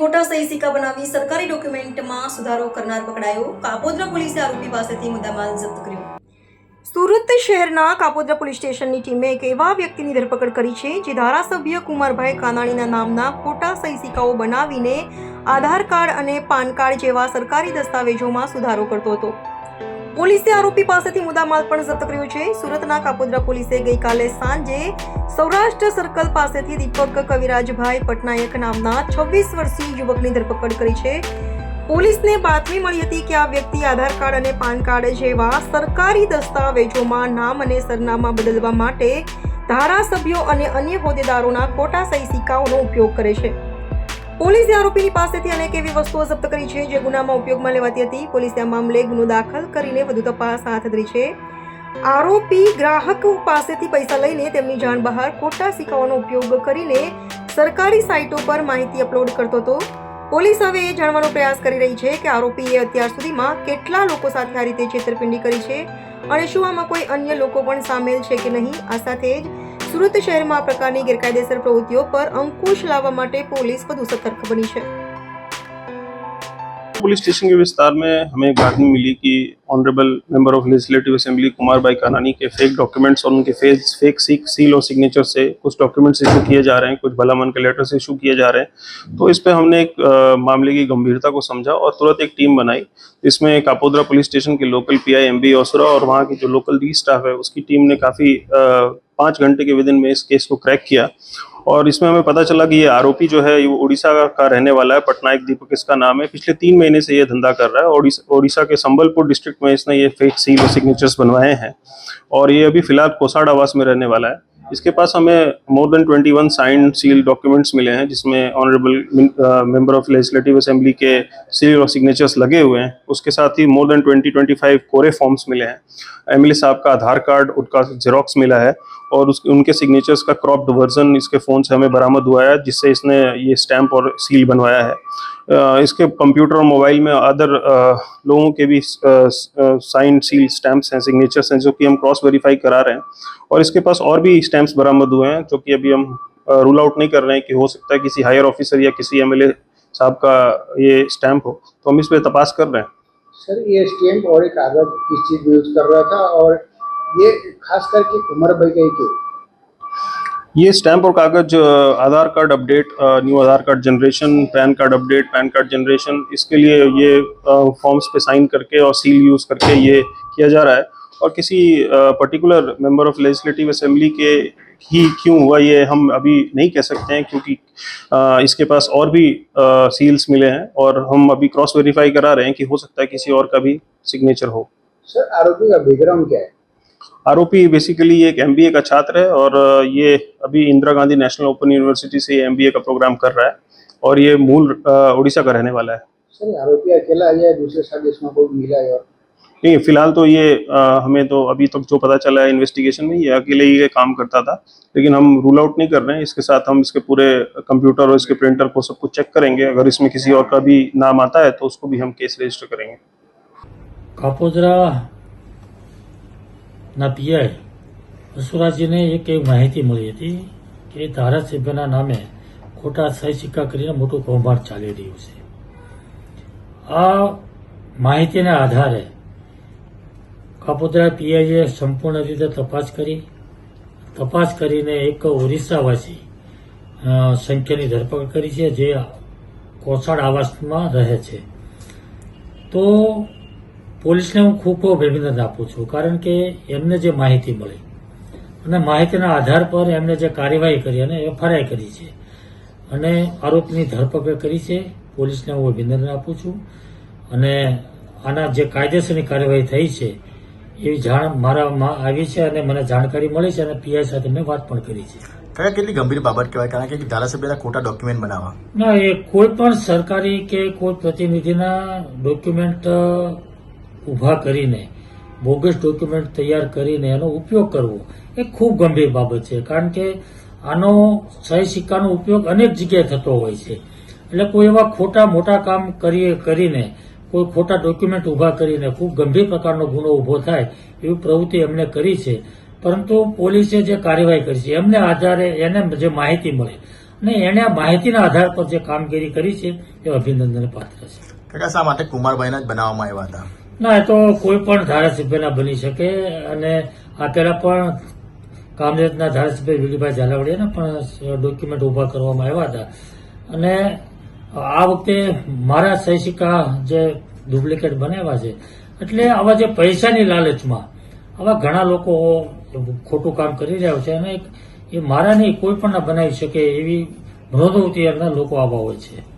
ખોટા સહી સિક્કા બનાવી સરકારી ડોક્યુમેન્ટમાં સુધારો કરનાર પકડાયો. કાપોદ્રા પોલીસે આરોપી પાસેથી મુદ્દામાલ જપ્ત કર્યો. સુરત શહેરના કાપોદ્રા પોલીસ સ્ટેશનની ટીમે એક એવા વ્યક્તિની ધરપકડ કરી છે જે ધારાસભ્ય કુમારભાઈ કાનાણીના નામના ખોટા સહી સિક્કાઓ બનાવીને આધાર કાર્ડ અને પાન કાર્ડ જેવા સરકારી દસ્તાવેજોમાં સુધારો કરતો હતો. પોલીસે આરોપી પાસેથી મુદ્દામાલ પણ જપ્ત કર્યો છે. સુરતના કાપોદ્રા પોલીસે ગઈકાલે સાંજે સૌરાષ્ટ્ર સર્કલ પાસેથી દીપક કવિરાજભાઈ પટનાયક નામના 26 વર્ષીય યુવકની ધરપકડ કરી છે. પોલીસને બાતમી મળી હતી કે આ વ્યક્તિ આધાર કાર્ડ અને પાન કાર્ડ જેવા સરકારી દસ્તાવેજોમાં નામ અને સરનામા બદલવા માટે ધારાસભ્યો અને અન્ય હોદ્દેદારોના ખોટા સહી સિક્કાઓનો ઉપયોગ કરે છે. પોલીસે આરોપીની પાસેથી અનેક એવી વસ્તુઓ જપ્ત કરી છે જે ગુનામાં ઉપયોગમાં લેવાતી હતી. પોલીસે આ મામલે ગુનો દાખલ કરીને વધુ તપાસ હાથ ધરી છે. આરોપી ગ્રાહકો પાસેથી પૈસા લઈને તેમની જાણ બહાર ખોટા સિક્કાઓનો ઉપયોગ કરીને સરકારી સાઇટો પર માહિતી અપલોડ કરતો હતો. પોલીસ હવે એ જાણવાનો પ્રયાસ કરી રહી છે કે આરોપીએ અત્યાર સુધીમાં કેટલા લોકો સાથે આ રીતે છેતરપિંડી કરી છે અને શું આમાં કોઈ અન્ય લોકો પણ સામેલ છે કે નહીં. આ સાથે જ सूरत शहर में आ प्रकार की गैरकायदेसर प्रवृत्तियों पर अंकुश लावा माटे पुलिस વધુ सतर्क बनी है. पुलिस स्टेशन के विस्तार में हमें एक बातमी मिली कि honourable member of legislative assembly Kumar भाई कानानी के फेक डॉक्यूमेंट्स और उनके फेक सील और सिग्नेचर से कुछ डॉक्यूमेंट्स इशू किए जा रहे हैं, कुछ भला मन के लेटर्स इशू किए जा रहे हैं. तो इस पे हमने एक मामले की गंभीरता को समझा और तुरंत एक टीम बनाई. इसमें कापोद्रा पुलिस स्टेशन के लोकल PI MB ओसरा और वहाँ की जो लोकल डी स्टाफ है उसकी टीम ने काफ़ी 5 घंटे के विदिन में इस केस को क्रैक किया. और इसमें हमें पता चला कि ये आरोपी जो है वो उड़ीसा का रहने वाला है. पटनायक दीपक इसका नाम है. पिछले 3 महीने से ये धंधा कर रहा है. उड़ीसा के संबलपुर डिस्ट्रिक्ट में इसने ये फेक सील और सिग्नेचर्स बनवाए हैं और ये अभी फिलहाल कोसाड आवास में रहने वाला है. इसके पास हमें more than 21 signed seal documents मिले हैं जिसमें honourable member of legislative assembly के सील और सिग्नेचर्स लगे हुए हैं. उसके साथ ही मोर देन 20-25 कोरे फॉर्म्स मिले हैं. MLA साहब का आधार कार्ड उनका जेरोक्स मिला है और उनके सिग्नेचर्स का क्रॉप्ड वर्जन इसके फ़ोन से हमें बरामद हुआ है जिससे इसने ये स्टैंप और सील बनवाया है. इसके कंप्यूटर और मोबाइल में अदर लोगों के भी साइंड सील स्टैंप्स हैं, सिग्नेचर्स हैं जो कि हम क्रॉस वेरीफाई करा रहे हैं. और इसके पास और भी स्टैंप्स बरामद हुए हैं जो कि अभी हम रूल आउट नहीं कर रहे हैं कि हो सकता है किसी हायर ऑफिसर या किसी MLA साहब का ये स्टैंप हो. तो हम इस पर तपास कर रहे हैं. सर ये स्टैंप और एक कागज किस चीज़ में यूज कर रहा था और ये खास करके कुमार भाई का ही क्यों? ये स्टैंप और कागज Aadhaar card update, new Aadhaar card generation, PAN card update, PAN card generation, इसके लिए ये फॉर्म्स पे साइन करके और सील यूज़ करके ये किया जा रहा है. और किसी particular member of legislative assembly के ही क्यों हुआ ये हम अभी नहीं कह सकते हैं क्योंकि इसके पास और भी सील्स मिले हैं और हम अभी क्रॉस वेरीफाई करा रहे हैं कि हो सकता है किसी और का भी सिग्नेचर हो. सर आरोपी का बैकग्राउंड क्या है? आरोपी बेसिकली एक MBA का छात्र है और ये अभी Indira Gandhi national open university से MBA का प्रोग्राम कर रहा है और ये मूल उड़ीसा का रहने वाला है. सर आरोपी अकेला है या दूसरे साथ इसमें कोई मिला है? और नहीं, फिलहाल तो ये हमें तो अभी तक जो पता चला है इन्वेस्टिगेशन में ये अकेले ही ये काम करता था, लेकिन हम रूल आउट नहीं कर रहे हैं. इसके साथ हम इसके पूरे कंप्यूटर और इसके प्रिंटर को सब कुछ चेक करेंगे. अगर इसमें किसी और का भी नाम आता है तो उसको भी हम केस रजिस्टर करेंगे. કાપોદ્રા ના PI વસુરાજીને એક માહિતી મળી હતી કે ધારાસભ્યના નામે ખોટા સહી સિક્કા કરીને મોટું કૌભાંડ ચાલી રહ્યું છે. આ માહિતીના આધારે કાપોદ્રા PIએ સંપૂર્ણ રીતે તપાસ કરીને એક ઓરિસ્સાવાસી સંખ્યાની ધરપકડ કરી છે જે કોસાડ આવાસમાં રહે છે. તો પોલીસને હું ખૂબ અભિનંદન આપું છું કારણ કે એમને જે માહિતી મળી અને માહિતીના આધાર પર એમને જે કાર્યવાહી કરી અને FIR કરી છે અને આરોપીની ધરપકડ કરી છે. પોલીસને હું અભિનંદન આપું છું અને આના જે કાયદેસરની કાર્યવાહી થઈ છે એવી જાણ મારામાં આવી છે અને મને જાણકારી મળી છે અને PI સાથે મેં વાત પણ કરી છે. કયા કેટલી ગંભીર બાબત કહેવાય કારણ કે ધારાસભ્યના ખોટા ડોક્યુમેન્ટ બનાવવા ના, એ કોઈ પણ સરકારી કે કોઈ પ્રતિનિધિના ડોક્યુમેન્ટ ઊભા કરીને બોગસ ડોક્યુમેન્ટ તૈયાર કરીને એનો ઉપયોગ કરવો એ ખૂબ ગંભીર બાબત છે કારણ કે આનો સહી સિક્કાનો ઉપયોગ અનેક જગ્યાએ થતો હોય છે. એટલે કોઈ એવા ખોટા મોટા કામ કરીને કોઈ ખોટા ડોક્યુમેન્ટ ઊભા કરીને ખૂબ ગંભીર પ્રકારનો ગુનો ઊભો થાય એવી પ્રવૃત્તિ એમણે કરી છે. પરંતુ પોલીસે જે કાર્યવાહી કરી છે એમને આધારે એને જે માહિતી મળી ને એને આ માહિતીના આધાર પર જે કામગીરી કરી છે એ અભિનંદન પાત્ર છે. કાકા શા માટે કુમારભાઈના જ બનાવવામાં આવ્યા હતા? ના, એ તો કોઈ પણ ધારાસભ્યના બની શકે અને આ પહેલા પણ કામરેજના ધારાસભ્ય વિલીભાઈ ઝાલાવાડિયાના પણ ડોક્યુમેન્ટ ઉભા કરવામાં આવ્યા હતા અને આ વખતે મારા સહી સિક્કા જે ડુપ્લિકેટ બનાવ્યા છે. એટલે આવા જે પૈસાની લાલચમાં આવા ઘણા લોકો ખોટું કામ કરી રહ્યા છે અને એ મારા નહીં કોઈ પણ ના બનાવી શકે એવી મનોવૃત્તિના લોકો આવા હોય છે.